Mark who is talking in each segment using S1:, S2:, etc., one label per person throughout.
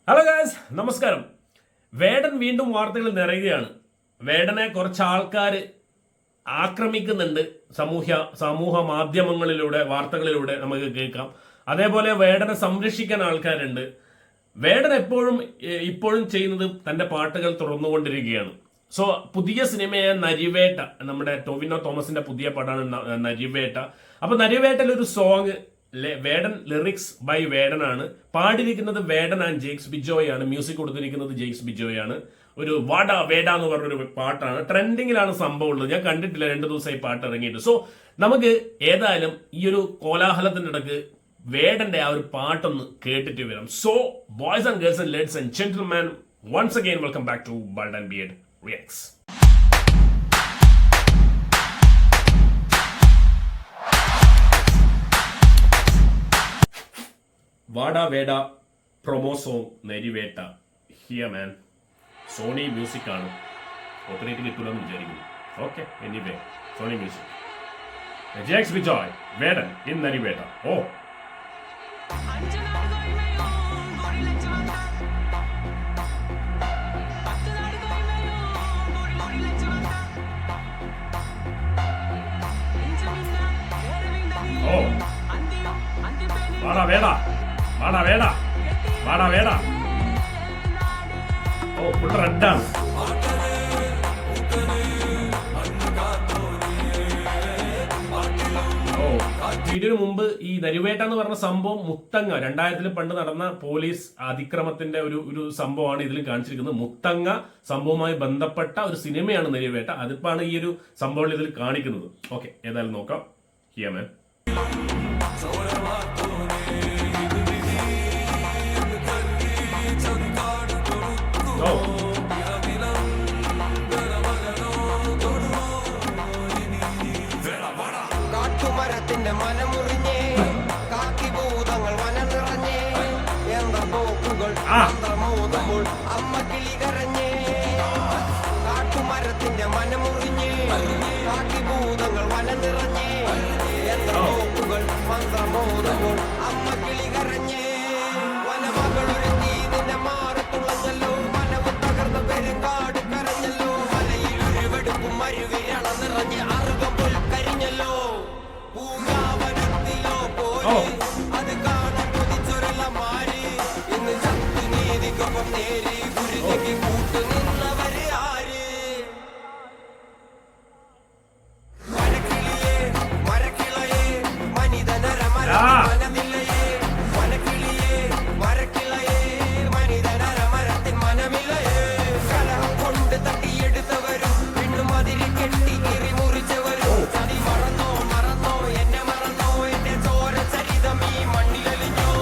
S1: Hello guys, നമസ്കാരം. വേടൻ വീണ്ടും വാർത്തകളിൽ നിറയുകയാണ്. വേടനെ കുറച്ച് ആൾക്കാർ ആക്രമിക്കുന്നുണ്ട്. സമൂഹ മാധ്യമങ്ങളിലൂടെ, വാർത്തകളിലൂടെ നമുക്ക് കേൾക്കാം. അതേപോലെ വേടനെ സംരക്ഷിക്കാൻ ആൾക്കാരുണ്ട്. വേടൻ ഇപ്പോഴും ചെയ്യുന്നത് തന്റെ പാട്ടുകൾ തുറന്നുകൊണ്ടിരിക്കുകയാണ്. സോ പുതിയ സിനിമയായ നരിവേട്ട, നമ്മുടെ ടോവിനോ തോമസിന്റെ പുതിയ പടമാണ് നരിവേട്ട. അപ്പൊ നരിവേട്ടയിൽ ഒരു സോങ് വേടൻ, ലിറിക്സ് ബൈ വേടനാണ്. പാടിയിരിക്കുന്നത് വേടൻ ആൻഡ് ജെയ്ക്സ് ബിജോയ് ആണ്. മ്യൂസിക് കൊടുത്തിരിക്കുന്നത് ജെയ്ക്സ് ബിജോയ് ആണ്. ഒരു വാട വേട എന്ന് പറഞ്ഞൊരു പാട്ടാണ്. ട്രെൻഡിങ്ങിലാണ് സംഭവം ഉള്ളത്. ഞാൻ കണ്ടിട്ടില്ല, 2 ദിവസമായി പാട്ട് ഇറങ്ങിയിട്ട്. സോ നമുക്ക് ഏതായാലും ഈ ഒരു കോലാഹലത്തിന്റെ ഇടക്ക് വേടന്റെ ആ ഒരു പാട്ടൊന്ന് കേട്ടിട്ട് വരാം. So boys and girls and ladies and gentleman, once again welcome back to bald and beard reacts. Vaada Veda promo song Narivetta here man. Sony music ആണ്. ഓപ്പറേറ്റ് കിട്ടൂലെന്ന് വിചാരിക്കുന്നു. Okay, anyway Sony music. Jakes Bijoy, Vedan in Narivetta. Oh oh Vaada Veda, vada Veda, vada വേട. Oh full റെഡാണ്. വീഡിയോന് മുമ്പ് ഈ നരിവേട്ട എന്ന് പറഞ്ഞ സംഭവം മുത്തങ്ങ 2000 പണ്ട് നടന്ന പോലീസ് അതിക്രമത്തിന്റെ ഒരു സംഭവമാണ് ഇതിൽ കാണിച്ചിരിക്കുന്നത്. മുത്തങ്ങ സംഭവവുമായി ബന്ധപ്പെട്ട ഒരു സിനിമയാണ് നരിവേട്ട. അതിപ്പാണ് ഈ ഒരു സംഭവം ഇതിൽ കാണിക്കുന്നത്. ഓക്കെ, ഏതായാലും നോക്കാം. ഹിയമൻ
S2: കാട്ടുമരത്തിന്റെ മനമുറിഞ്ഞേ, കാക്കിഭൂതങ്ങൾ വനം നിറഞ്ഞേ, യന്ത്രപോക്കുകൾ മോതുമ്പോൾ അമ്മ കിളി കരഞ്ഞേ. കാട്ടുമരത്തിന്റെ മനമുറിഞ്ഞേ, കാക്കിഭൂതങ്ങൾ വനം നിറഞ്ഞേ, യന്ത്രപോക്കുകൾ മന്ത്രമോതുമ്പോൾ അമ്മ കിളി കരഞ്ഞേ. വനമകളൊരുക്കി നിന്നെ മാറത്തുള്ളല്ലോ, വനവും തകർന്ന പെരുങ്കാട് കരഞ്ഞല്ലോ, മലയിൽ ഉരുവെടുപ്പും മരുവിരള നിറഞ്ഞ് അറുകം കരിഞ്ഞല്ലോ. പൂങ്കാവനത്തിലോ പോയി അത് കാണാൻ കൊതിച്ചൊരല്ല മാറി, ഇന്ന് ചത്തു നീതിക്കൊപ്പം നേരി ഗുരുതിക്ക് കൂട്ടു നിന്നവര് ആര്? വനക്കിളിയേ മരക്കിളയേ മനിതനരമര മനമില്ലയേ, വനക്കിളിയേ മരക്കിളയേ മനിതനരമരത്തിൻ മനമില്ലയേ. കലഹം കൊണ്ട് തട്ടിയെടുത്തവരും വീണ്ടും അതിരി കെട്ടി കിറി മുറിച്ചവരും ചതി മറന്നോ മറന്നോ എന്നെ മറന്നോ, എന്റെ ചോര ചരിതം ഈ മണ്ണിലലിഞ്ഞോ.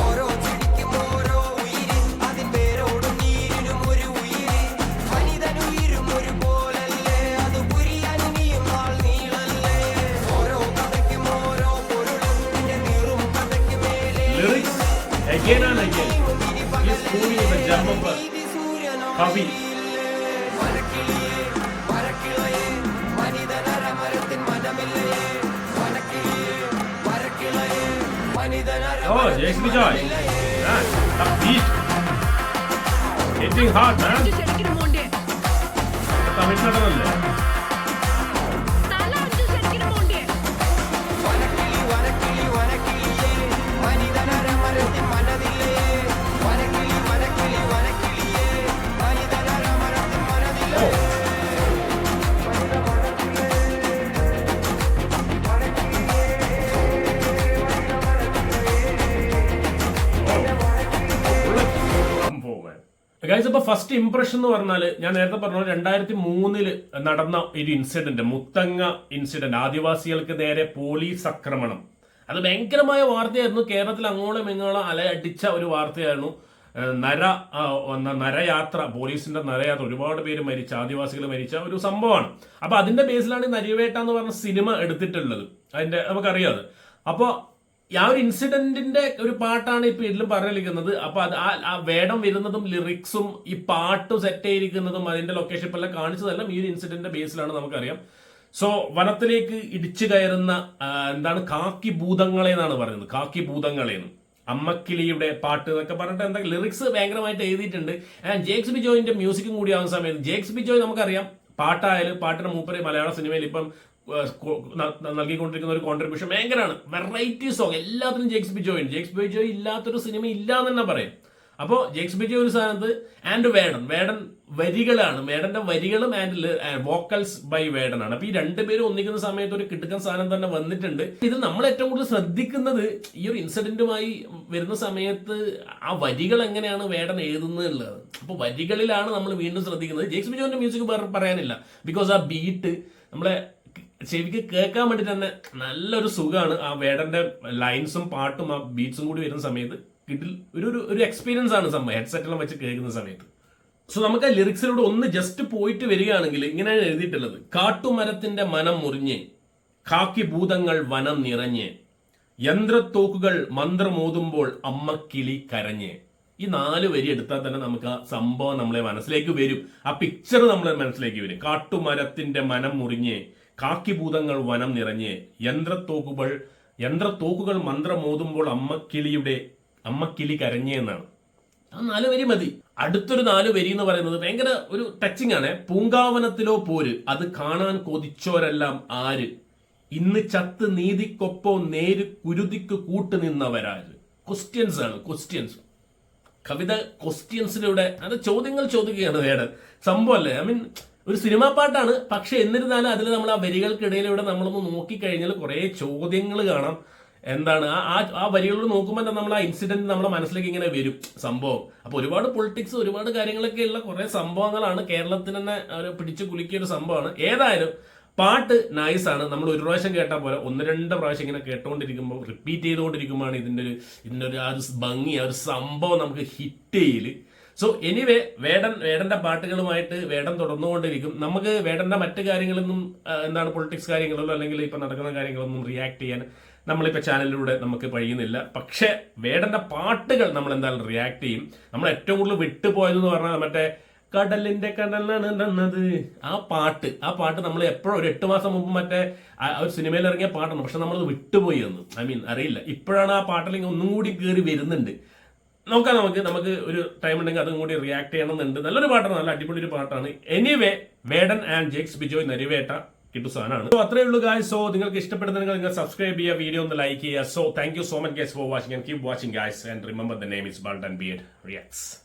S2: ഓരോ ചെടിക്കും ഓരോ ഉയിര്, അതിൻ പേരോടും നീരിനും ഒരു ഉയിര്. മനിതനുയിരും ഒരു പോലല്ലേ, അത് പുരിയാനിനിയും നാൾ നീളല്ലേ. ഓരോ കഥയ്ക്കും ഓരോ പൊരുള്, നിന്റെ നീറും കഥയ്ക്ക് മേലെ
S1: കവി.
S2: വനക്കിളിയേ മരക്കിളയേ മനിതനരമരത്തിൻ മനമില്ലയേ, വനക്കിളിയേ മരക്കിളയേ
S1: Oh, Jayks Bijoy. Man, that beat. Hitting hard, man. തമിഴ്നാട്ടിലല്ലേ?
S2: വനക്കിളി വനക്കിളി വനക്കിളിയേ മനിതനരമരത്തിൻ മനമില്ലയേ, വനക്കിളി വനക്കിളി വനക്കിളിയേ മനിതനരമരത്തിൻ മനമില്ലയേ.
S1: ഗൈസ്, ഇപ്പൊ ഫസ്റ്റ് ഇംപ്രഷൻ എന്ന് പറഞ്ഞാല് ഞാൻ നേരത്തെ പറഞ്ഞ 2003 നടന്ന ഒരു ഇൻസിഡന്റ്, മുത്തങ്ങ ഇൻസിഡന്റ്, ആദിവാസികൾക്ക് നേരെ പോലീസ് ആക്രമണം. അത് ഭയങ്കരമായ വാർത്തയായിരുന്നു. കേരളത്തിൽ അങ്ങോളം ഇങ്ങോളം അലയടിച്ച ഒരു വാർത്തയായിരുന്നു. നരയാത്ര, പോലീസിന്റെ നരയാത്ര, ഒരുപാട് പേര് മരിച്ച, ആദിവാസികൾ മരിച്ച ഒരു സംഭവമാണ്. അപ്പൊ അതിന്റെ ബേസിലാണ് ഈ നരിവേട്ട എന്ന് പറഞ്ഞ സിനിമ എടുത്തിട്ടുള്ളത്. അതിന്റെ നമുക്കറിയാതെ. അപ്പോൾ ആ ഒരു ഇൻസിഡന്റിന്റെ ഒരു പാട്ടാണ് ഇപ്പൊ ഇതിലും പറഞ്ഞിരിക്കുന്നത്. അപ്പൊ അത് ആ വേടം വരുന്നതും ലിറിക്സും ഈ പാട്ട് സെറ്റ് ചെയ്തിരിക്കുന്നതും അതിന്റെ ലൊക്കേഷൻ ഇപ്പൊ എല്ലാം കാണിച്ചതെല്ലാം ഈ ഒരു ഇൻസിഡന്റിന്റെ ബേസിലാണ് നമുക്കറിയാം. സോ വനത്തിലേക്ക് ഇടിച്ചു കയറുന്ന എന്താണ് കാക്കി ഭൂതങ്ങളെ എന്നാണ് പറയുന്നത്. കാക്കി ഭൂതങ്ങളെന്ന് അമ്മക്കിളിയുടെ പാട്ട് എന്നൊക്കെ പറഞ്ഞിട്ട് എന്താ ലിറിക്സ് ഭയങ്കരമായിട്ട് എഴുതിയിട്ടുണ്ട്. ആൻഡ് ജേക്സ് ബിജോയിന്റെ മ്യൂസിക്കും കൂടി ആവുന്ന സമയത്ത് ജേക്സ് ബിജോയ് നമുക്കറിയാം പാട്ടായാലും പാട്ടിന്റെ മൂപ്പര് മലയാള സിനിമയിൽ ഇപ്പം നൽകിക്കൊണ്ടിരിക്കുന്ന ഒരു കോൺട്രിബ്യൂഷൻ ഭയങ്കരമാണ്. വെറൈറ്റി സോങ് എല്ലാത്തിനും ജേക്സ് ബിജോയ് ഇല്ലാത്തൊരു സിനിമ ഇല്ല എന്ന് തന്നെ പറയാം. അപ്പോൾ ജേക്സ് ബിജോയ് ഒരു സ്ഥാനത്ത് ആൻഡ് വേടൻ വരികളാണ്. വേടന്റെ വരികളും ആൻഡ് വോക്കൽസ് ബൈ വേടൻ ആണ്. അപ്പൊ ഈ രണ്ടുപേരും ഒന്നിക്കുന്ന സമയത്ത് ഒരു കിട്ടുക്കൻ സാധനം തന്നെ വന്നിട്ടുണ്ട്. ഇത് നമ്മൾ ഏറ്റവും കൂടുതൽ ശ്രദ്ധിക്കുന്നത് ഈ ഒരു ഇൻസിഡന്റുമായി വരുന്ന സമയത്ത് ആ വരികൾ എങ്ങനെയാണ് വേടൻ എഴുതുന്നത് ഉള്ളത്. അപ്പൊ വരികളിലാണ് നമ്മൾ വീണ്ടും ശ്രദ്ധിക്കുന്നത്. ജേക്സ് ബിജോയിന്റെ മ്യൂസിക് പറയാനില്ല. ബിക്കോസ് ആ ബീറ്റ് നമ്മളെ ചെവിക്ക് കേൾക്കാൻ വേണ്ടി തന്നെ നല്ലൊരു സുഖമാണ്. ആ വേടന്റെ ലൈൻസും പാട്ടും ആ ബീറ്റ്സും കൂടി വരുന്ന സമയത്ത് ഇതിൽ ഒരു എക്സ്പീരിയൻസ് ആണ് സംഭവം ഹെഡ്സെറ്റെല്ലാം വെച്ച് കേൾക്കുന്ന സമയത്ത്. സോ നമുക്ക് ആ ലിറിക്സിലൂടെ ഒന്ന് ജസ്റ്റ് പോയിട്ട് വരികയാണെങ്കിൽ ഇങ്ങനെയാണ് എഴുതിയിട്ടുള്ളത്. കാട്ടുമരത്തിന്റെ മനം മുറിഞ്ഞ്, കാക്കി ഭൂതങ്ങൾ വനം നിറഞ്ഞ്, യന്ത്രത്തോക്കുകൾ മന്ത്രമോതുമ്പോൾ അമ്മക്കിളി കരഞ്ഞ്. ഈ 4 വരി എടുത്താൽ തന്നെ നമുക്ക് ആ സംഭവം നമ്മളെ മനസ്സിലേക്ക് വരും. ആ പിക്ചർ നമ്മളെ മനസ്സിലേക്ക് വരും. കാട്ടുമരത്തിന്റെ മനം മുറിഞ്ഞ്, കാക്കി ഭൂതങ്ങൾ വനം നിറഞ്ഞ്, യന്ത്രത്തോക്കുകൾ മന്ത്രമോതുമ്പോൾ അമ്മക്കിളി കരഞ്ഞേ എന്നാണ്. ആ 4 വരി മതി. അടുത്തൊരു 4 വരി എന്ന് പറയുന്നത് ഭയങ്കര ഒരു ടച്ചിങ് ആണ്. പൂങ്കാവനത്തിലോ പോര്, അത് കാണാൻ കൊതിച്ചോരെല്ലാം ആര്, ഇന്ന് ചത്ത് നീതിക്കൊപ്പോ നേര് കുരുതിക്ക് കൂട്ടുനിന്നവരാര്. ക്വസ്റ്റ്യൻസ് ആണ്, ക്വസ്റ്റ്യൻസ്. കവിത ക്വസ്റ്റ്യൻസിലൂടെ അത് ചോദ്യങ്ങൾ ചോദിക്കുകയാണ് വേടൻ. സംഭവമല്ലേ? ഐ മീൻ ഒരു സിനിമാ പാട്ടാണ്. പക്ഷെ എന്നിരുന്നാലും അതിൽ നമ്മൾ ആ വരികൾക്കിടയിലൂടെ നമ്മളൊന്ന് നോക്കിക്കഴിഞ്ഞാൽ കുറെ ചോദ്യങ്ങൾ കാണാം. എന്താണ് ആ വരികളോട് നോക്കുമ്പോൾ തന്നെ നമ്മൾ ആ ഇൻസിഡന്റ് നമ്മുടെ മനസ്സിലേക്ക് ഇങ്ങനെ വരും സംഭവം. അപ്പൊ ഒരുപാട് പൊളിറ്റിക്സ്, ഒരുപാട് കാര്യങ്ങളൊക്കെ ഉള്ള കുറെ സംഭവങ്ങളാണ്. കേരളത്തിന് തന്നെ അവർ പിടിച്ചു കുലുക്കിയ ഒരു സംഭവമാണ്. ഏതായാലും പാട്ട് നൈസാണ്. നമ്മൾ ഒരു പ്രാവശ്യം കേട്ടാൽ പോലെ 1-2 പ്രാവശ്യം ഇങ്ങനെ കേട്ടോണ്ടിരിക്കുമ്പോൾ റിപ്പീറ്റ് ചെയ്തുകൊണ്ടിരിക്കുമ്പോഴാണ് ഇതിന്റെ ഒരു ആ ഒരു ഭംഗി, ആ ഒരു സംഭവം നമുക്ക് ഹിറ്റ് ചെയ്യല്. സോ എനിവേ വേടന്റെ പാട്ടുകളുമായിട്ട് വേടൻ തുടർന്നുകൊണ്ടിരിക്കും. നമുക്ക് വേടന്റെ മറ്റു കാര്യങ്ങളൊന്നും എന്താണ് പൊളിറ്റിക്സ് കാര്യങ്ങളോ അല്ലെങ്കിൽ ഇപ്പൊ നടക്കുന്ന കാര്യങ്ങളൊന്നും റിയാക്ട് ചെയ്യാൻ നമ്മളിപ്പോൾ ചാനലിലൂടെ നമുക്ക് കഴിയുന്നില്ല. പക്ഷെ വേടന്റെ പാട്ടുകൾ നമ്മൾ എന്തായാലും റിയാക്ട് ചെയ്യും. നമ്മൾ ഏറ്റവും കൂടുതൽ വിട്ടുപോയതെന്ന് പറഞ്ഞാൽ മറ്റേ കടലിന്റെ കടലാണ് തന്നത് ആ പാട്ട് നമ്മൾ എപ്പോഴും ഒരു 8 മാസം മുമ്പ് മറ്റേ ഒരു സിനിമയിൽ ഇറങ്ങിയ പാട്ടാണ്. പക്ഷെ നമ്മളത് വിട്ടുപോയി എന്ന് അറിയില്ല. ഇപ്പോഴാണ് ആ പാട്ടിലേക്ക് ഒന്നും കൂടി കയറി വരുന്നുണ്ട്. നമുക്ക് ഒരു ടൈം ഉണ്ടെങ്കിൽ അതും കൂടി റിയാക്ട് ചെയ്യണമെന്നുണ്ട്. നല്ലൊരു പാട്ടാണ്, നല്ല അടിപൊളി ഒരു പാട്ടാണ്. Anyway Vedan and Jakes Bijoy Narivetta കിട്ടു സാധനമാണ്. സോ അത്രേ ഉള്ളൂ ഗായ്സ്. സോ നിങ്ങൾക്ക് ഇഷ്ടപ്പെടുന്നെങ്കിൽ നിങ്ങൾ സബ്സ്ക്രൈബ് ചെയ്യുക, വീഡിയോ ഒന്ന് ലൈക്ക് ചെയ്യുക. So thank you so much guys for watching and keep watching guys and remember the name is bald and beard reacts.